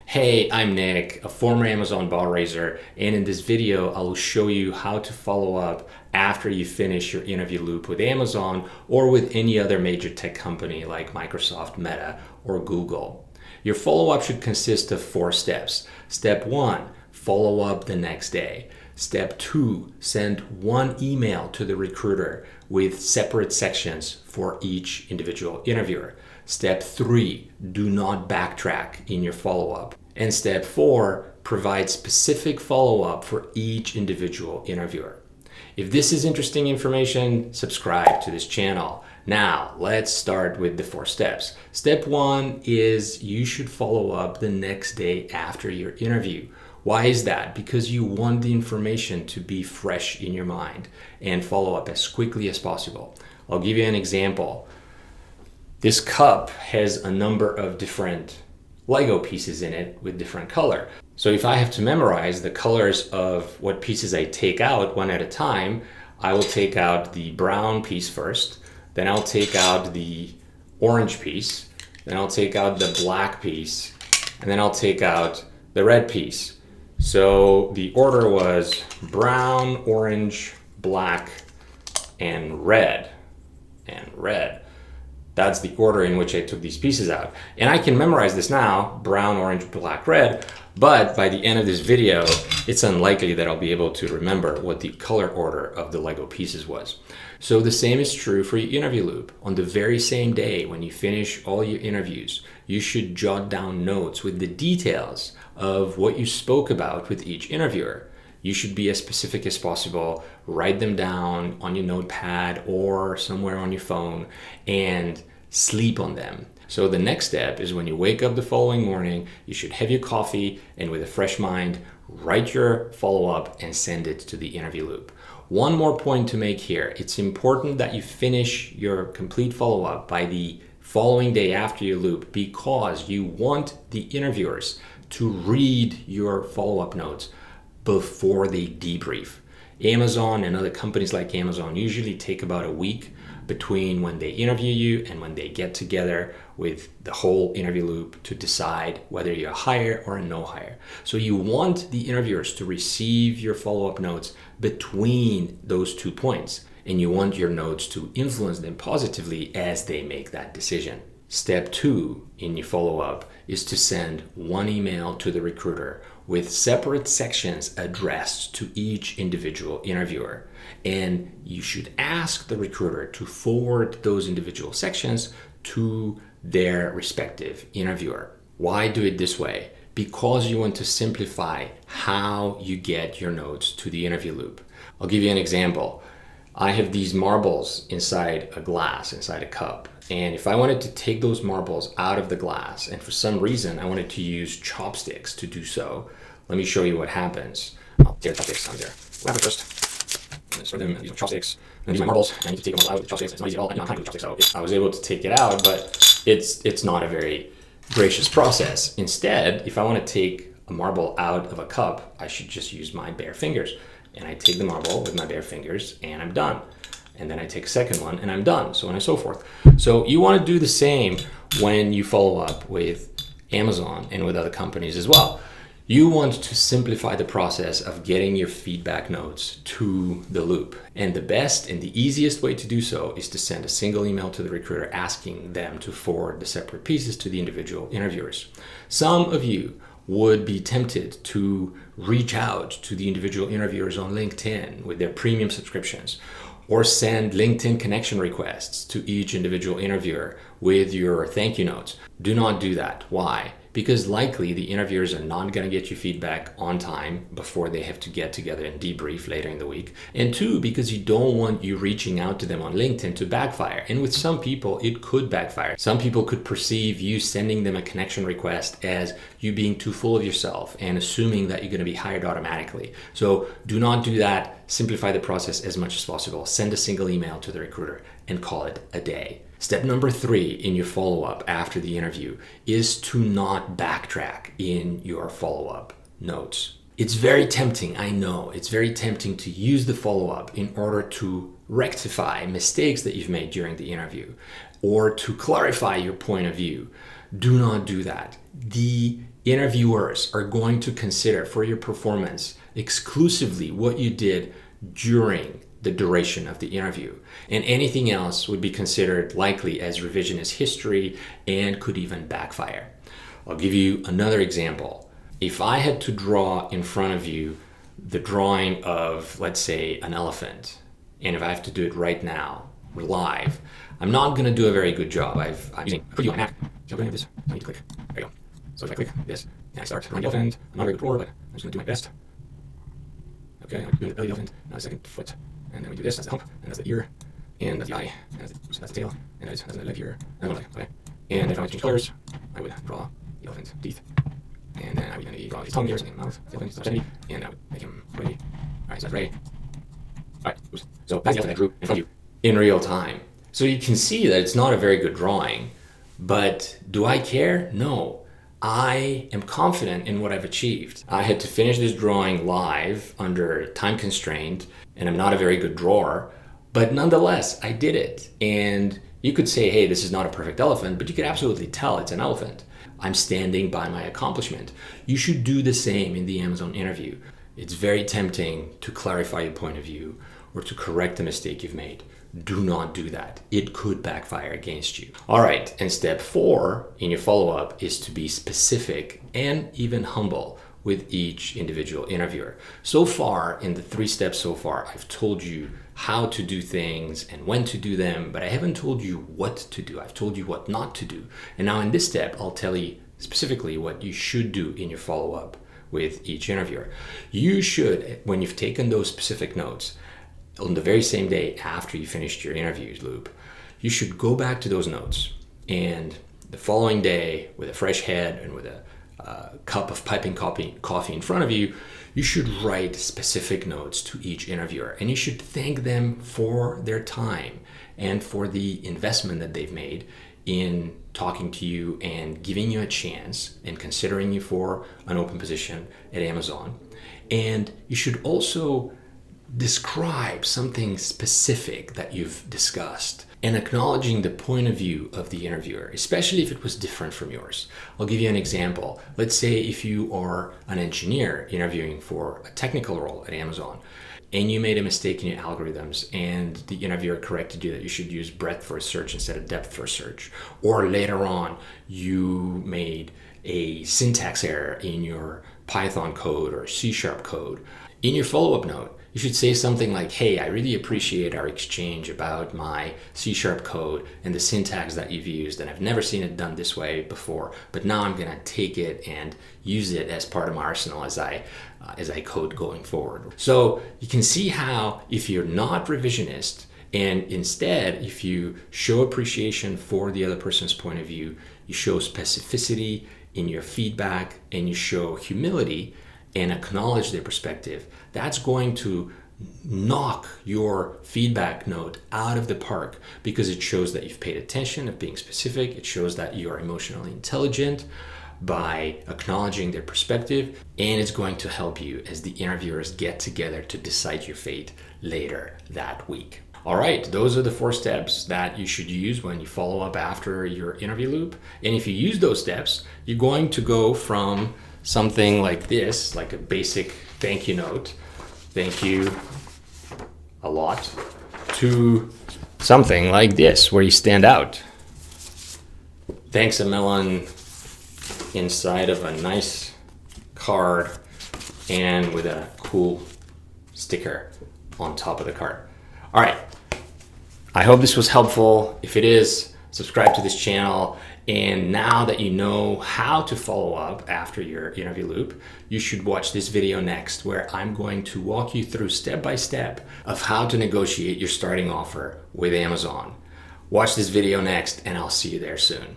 Hey, I'm Nick, a former Amazon bar raiser, and in this video I will show you how to follow up after you finish your interview loop with Amazon or with any other major tech company like Microsoft, Meta, or Google. Your follow-up should consist of 4 steps. Step 1, follow up the next day. Step 2, send 1 email to the recruiter with separate sections for each individual interviewer. Step 3, do not backtrack in your follow-up. And step 4, provide specific follow-up for each individual interviewer. If this is interesting information, subscribe to this channel. Now, let's start with the 4 steps. Step 1 is you should follow up the next day after your interview. Why is that? Because you want the information to be fresh in your mind and follow up as quickly as possible. I'll give you an example. This cup has a number of different Lego pieces in it with different color. So if I have to memorize the colors of what pieces I take out one at a time, I will take out the brown piece first, then I'll take out the orange piece, then I'll take out the black piece, and then I'll take out the red piece. So the order was brown, orange, black, and red. That's the order in which I took these pieces out. And I can memorize this now, brown, orange, black, red, but by the end of this video, it's unlikely that I'll be able to remember what the color order of the Lego pieces was. So the same is true for your interview loop. On the very same day when you finish all your interviews, you should jot down notes with the details of what you spoke about with each interviewer. You should be as specific as possible, write them down on your notepad or somewhere on your phone and sleep on them. So the next step is when you wake up the following morning, you should have your coffee and with a fresh mind, write your follow-up and send it to the interview loop. One more point to make here. It's important that you finish your complete follow-up by the following day after your loop because you want the interviewers to read your follow-up notes before they debrief. Amazon and other companies like Amazon usually take about a week between when they interview you and when they get together with the whole interview loop to decide whether you're a hire or a no hire. So you want the interviewers to receive your follow-up notes between those 2 points, and you want your notes to influence them positively as they make that decision. Step 2 in your follow-up is to send 1 email to the recruiter with separate sections addressed to each individual interviewer. And you should ask the recruiter to forward those individual sections to their respective interviewer. Why do it this way? Because you want to simplify how you get your notes to the interview loop. I'll give you an example. I have these marbles inside a glass, inside a cup. And if I wanted to take those marbles out of the glass, and for some reason I wanted to use chopsticks to do so, let me show you what happens. I'll take chopsticks on there. Wrap it first. And sort them, use my chopsticks. And these are my marbles. I need to take them all out with chopsticks. It's not easy at all. I know how to do chopsticks. So I was able to take it out, but it's not a very gracious process. Instead, if I want to take a marble out of a cup, I should just use my bare fingers. And I take the marble with my bare fingers and I'm done. And then I take a second one and I'm done, so on and so forth. So you want to do the same when you follow up with Amazon and with other companies as well. You want to simplify the process of getting your feedback notes to the loop. And the best and the easiest way to do so is to send a single email to the recruiter asking them to forward the separate pieces to the individual interviewers. Some of you would be tempted to reach out to the individual interviewers on LinkedIn with their premium subscriptions, or send LinkedIn connection requests to each individual interviewer with your thank you notes. Do not do that. Why? Because likely the interviewers are not going to get you feedback on time before they have to get together and debrief later in the week. And 2, because you don't want you reaching out to them on LinkedIn to backfire. And with some people, it could backfire. Some people could perceive you sending them a connection request as you being too full of yourself and assuming that you're going to be hired automatically. So do not do that. Simplify the process as much as possible. Send a single email to the recruiter and call it a day. Step number 3 in your follow-up after the interview is to not backtrack in your follow-up notes. It's very tempting, I know, it's very tempting to use the follow-up in order to rectify mistakes that you've made during the interview or to clarify your point of view. Do not do that. The Interviewers are going to consider for your performance exclusively what you did during the duration of the interview, and anything else would be considered likely as revisionist history and could even backfire. I'll give you another example. If I had to draw in front of you the drawing of, let's say, an elephant, and if I have to do it right now, live, I'm not going to do a very good job. I'm using a preview on Mac. So I'm going to this. I need to click. There you go. So if I click this, and I start drawing the elephant, I'm not very good drawer, but I'm just going to do my best. Okay, I'm doing the belly elephant, now the second foot, and then we do this, that's the hump, and that's the ear, and that's the eye, and that's the tail, and that's the leg here, and okay. And if I want to change colors, I would draw the elephant's teeth, and then I would draw his tongue here, and mouth, the elephant's obscenity, and I would make him ready. Alright, so that's ready. Alright, so that's the elephant I drew in front of you in real time. So you can see that it's not a very good drawing, but do I care? No. I am confident in what I've achieved. I had to finish this drawing live under time constraint, and I'm not a very good drawer, but nonetheless, I did it. And you could say, hey, this is not a perfect elephant, but you could absolutely tell it's an elephant. I'm standing by my accomplishment. You should do the same in the Amazon interview. It's very tempting to clarify your point of view or to correct a mistake you've made. Do not do that. It could backfire against you. All right, and step 4 in your follow-up is to be specific and even humble with each individual interviewer. So far, in the 3 steps so far, I've told you how to do things and when to do them, but I haven't told you what to do. I've told you what not to do. And now in this step, I'll tell you specifically what you should do in your follow-up with each interviewer. You should, when you've taken those specific notes, on the very same day after you finished your interviews loop, you should go back to those notes, and the following day, with a fresh head and with a cup of piping coffee in front of you, you should write specific notes to each interviewer, and you should thank them for their time and for the investment that they've made in talking to you and giving you a chance and considering you for an open position at Amazon. And you should also describe something specific that you've discussed and acknowledging the point of view of the interviewer, especially if it was different from yours. I'll give you an example. Let's say if you are an engineer interviewing for a technical role at Amazon and you made a mistake in your algorithms and the interviewer corrected you that you should use breadth first search instead of depth first search, or later on you made a syntax error in your Python code or C# code. In your follow-up note, you should say something like, hey, I really appreciate our exchange about my C# code and the syntax that you've used, and I've never seen it done this way before, but now I'm going to take it and use it as part of my arsenal as I code going forward. So you can see how if you're not revisionist, and instead, if you show appreciation for the other person's point of view, you show specificity in your feedback, and you show humility and acknowledge their perspective, that's going to knock your feedback note out of the park, because it shows that you've paid attention of being specific. It shows that you are emotionally intelligent by acknowledging their perspective, and it's going to help you as the interviewers get together to decide your fate later that week. All right, those are the 4 steps that you should use when you follow up after your interview loop. And if you use those steps, you're going to go from something like this, like a basic thank you note, thank you a lot, to something like this, where you stand out. Thanks a melon inside of a nice card and with a cool sticker on top of the card. All right, I hope this was helpful. If it is, subscribe to this channel. And now that you know how to follow up after your interview loop, you should watch this video next, where I'm going to walk you through step by step of how to negotiate your starting offer with Amazon. Watch this video next, and I'll see you there soon.